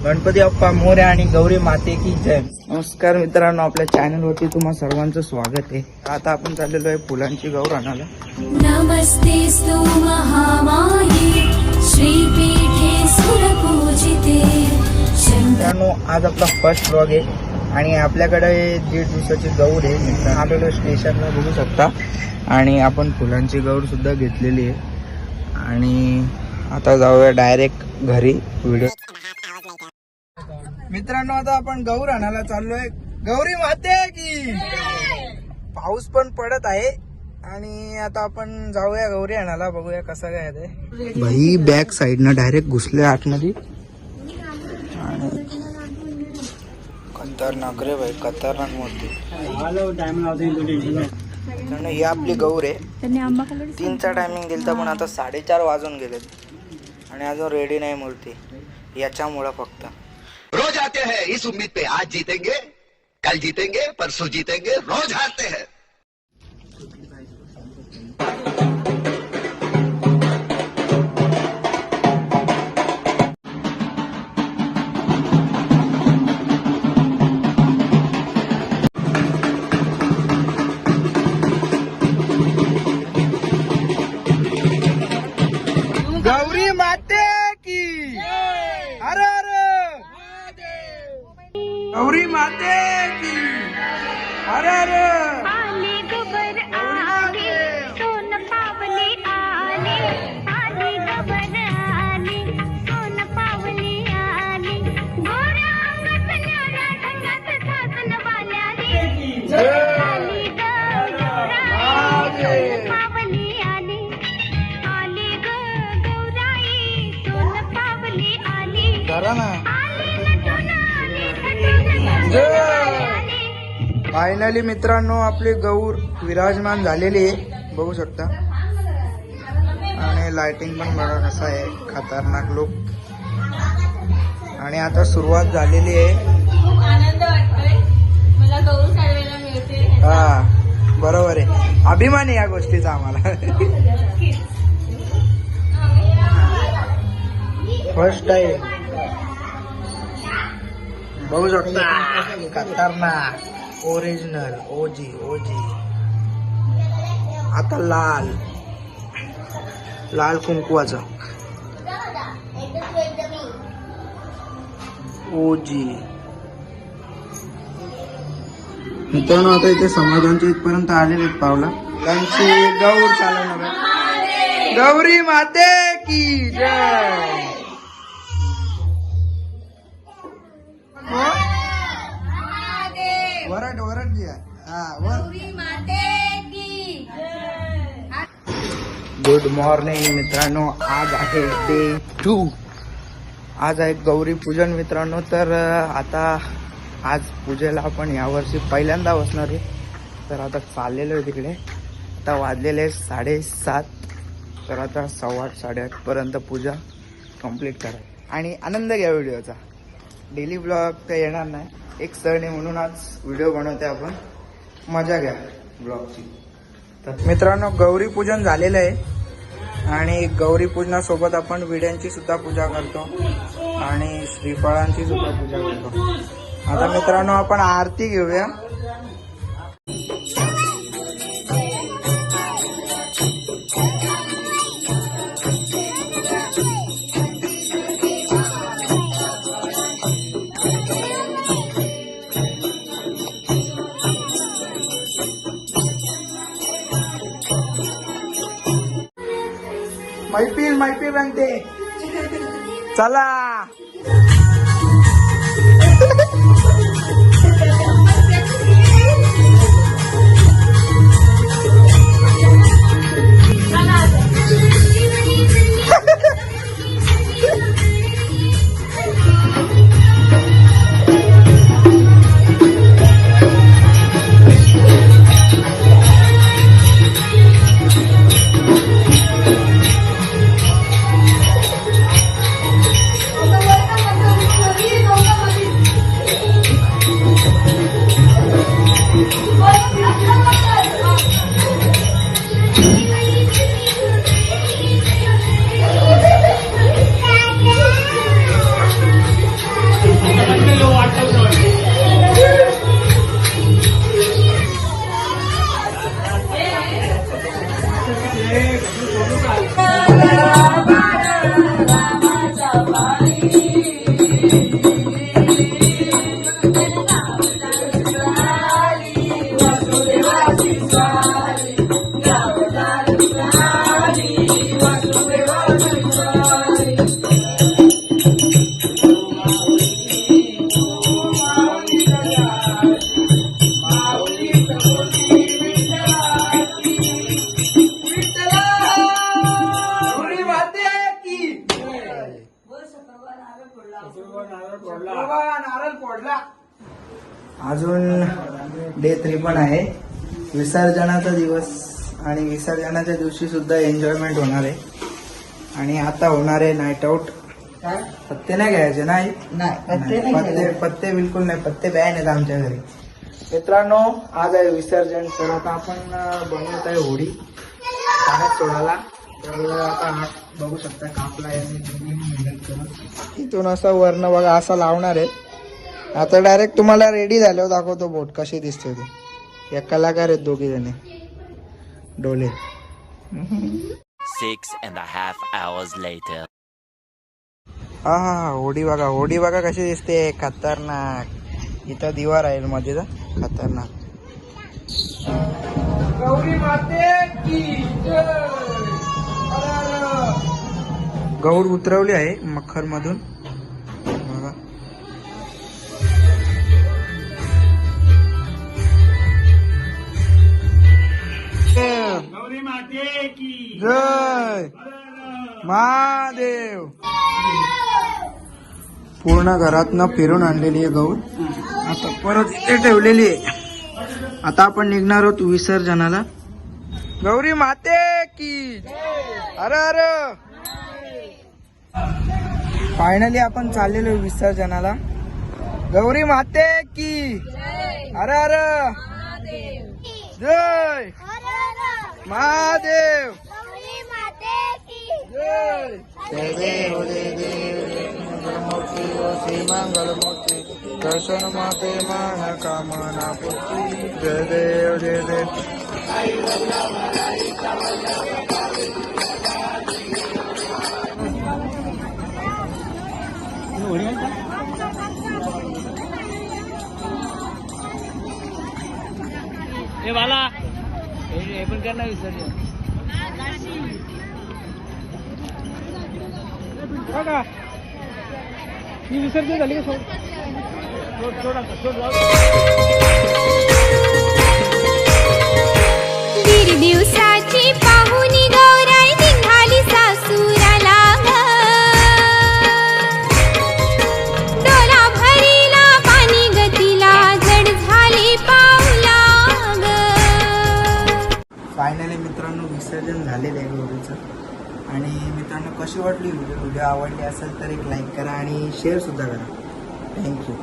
गणपती बाप्पा मोरया आणि गौरी माते की जय. नमस्कार मित्रांनो, आपल्या चॅनलवरती तुम्हा सर्वांचं स्वागत आहे. आता आपण चाललेलो आहे फुलांची गौर आणायला. नमस्तेस्तु महामाये श्रीपीठे सुरपूजिते. मित्रांनो, आज आपला फर्स्ट व्लॉग आहे आणि आपल्याकडे 1.5 दिवसाची गौर आहे. मित्रांनो, आलेलो स्टेशनला बघू शकता आणि आपण फुलांची गौर सुद्धा घेतलेली आहे आणि आता जाऊया डायरेक्ट घरी. व्हिडिओ मित्रांनो, आता आपण गौर आणायला चाललोय. गौरी माते की. पाऊस पण पडत आहे आणि आता आपण जाऊया गौरी आणायला. बघूया कसं काय ते. भाई बॅक साईडनं डायरेक्ट घुसले आतमध्ये. खतरनाक रे भाई, खतरनाक मूर्ती. ही आपली गौर आहे. 3चा टायमिंग दिलता पण आता 4:30 वाजून गेलेत आणि अजून रेडी नाही मूर्ती. याच्यामुळं फक्त रोज आते हैं इस उम्मीद पे आज जीतेंगे, कल जीतेंगे, परसों जीतेंगे, रोज हारते हैं. गौरी माते की. अरे अरे गौरी माते की. अरे अरे आले गबर आले सोन पावले आले. आले गबर आले सोन पावले आले. गोऱ्या अंगात न्याऱ्या ढंगात सासन वाल्या रे. आले गौराई सोन पावले आले. आले गौराई सोन पावले आले. करा ना. फायनली मित्रांनो, आपली गौर विराजमान झालेली आहे, बघू शकता. आणि लाइटिंग पण बघा कसं आहे, खतरनाक लुक. आणि आता सुरुवात झालेली आहे. आनंद वाटतोय मला गौर चालवायला मिळते. हा बरोबर आहे, अभिमान आहे या गोष्टीचा आम्हाला. फर्स्ट टाइम बघू शकता. खतरनाक ओरिजिनल ओजी. आता लाल कुंकवाचं ओजी. मित्रांनो, आता इथे समाजांच्या इथपर्यंत आलेले आहेत पावला. त्यांची गौर चालवणार आहे. गौरी माते की जय. वरट घ्या. गुड मॉर्निंग मित्रांनो, आज आहे डे 2. आज आहे गौरी पूजन मित्रांनो. तर आता आज पूजेला आपण यावर्षी पहिल्यांदा बसणार आहे. तर आता चाललेलो आहे तिकडे. आता वाजलेले 7:30. तर आता 8:15 8:30 पर्यंत पूजा कंप्लीट करा आणि आनंद घ्या व्हिडिओचा. डेली ब्लॉग तर येणार नाही, एक सण आहे म्हणून आज व्हिडिओ बनवते आपण. मजा घ्या ब्लॉगची. तर मित्रांनो, गौरी पूजन झालेलं आहे आणि गौरी पूजनासोबत आपण विड्यांची सुद्धा पूजा करतो आणि श्रीफळांची सुद्धा पूजा करतो. आता मित्रांनो, आपण आरती घेऊया. मैफिल रंगते. चला. नारळ फोडला. अजून डे 3 पण आहे. विसर्जनाचा दिवस आणि विसर्जनाच्या दिवशी सुद्धा एन्जॉयमेंट होणार आहे. आणि आता होणार आहे नाईट आउट. पत्ते नाही घ्यायचे नाही पत्ते बिलकुल नाही. पत्ते बॅन आहेत आमच्या घरी. मित्रांनो आज आहे विसर्जन. तर आता आपण बनवत आहे होडी पाण्यात सोडायला. तर आता हात बघू शकता कापला आहे. इथून असं वर्ण बघा असा लावणार आहे. आता डायरेक्ट तुम्हाला रेडी झाल्यावर दाखवतो बोट कशी दिसते ते. या कलाकार आहेत दोघी जण डोले. 6.5 hours later. हा हा हा होडी बघा कशी दिसते. खतरनाक. इथं दिवा राहील मध्ये खतरनाक. गौरी माते की जय. गौर उतरवली आहे मखर मधून बघा. गौरी माते की जय महादेव. पूर्ण घरातनं फिरून आणलेली आहे गौर. आता परत इथे ठेवलेली आहे. आता आपण निघणार आहोत विसर्जनाला. गौरी माते की अरे अरे. फायनली आपण चाललेलो विसर्जनाला. गौरी माते की अरे अरे जय महादेव. जय देव जय देव मंगलमूर्ती व श्री मंगलमूर्ती दर्शन माते मान कामना पूर्ती. जय देव जय देव. हे बाला हे पण करणार विसर्जन बघा. ही विसर्जन झाली का? दीड दिवसाची पाहुणी गौराई निघाली सासुराला ग. डोला भरीला पाणी गतीला जड झाली पाऊला ग. फायनली मित्रांनो विसर्जन झालेलं आहे गौरीचं. आणि मित्रांनो कशी वाटली व्हिडिओ आवडली असेल तर एक लाईक करा आणि शेअर सुद्धा करा. थँक्यू.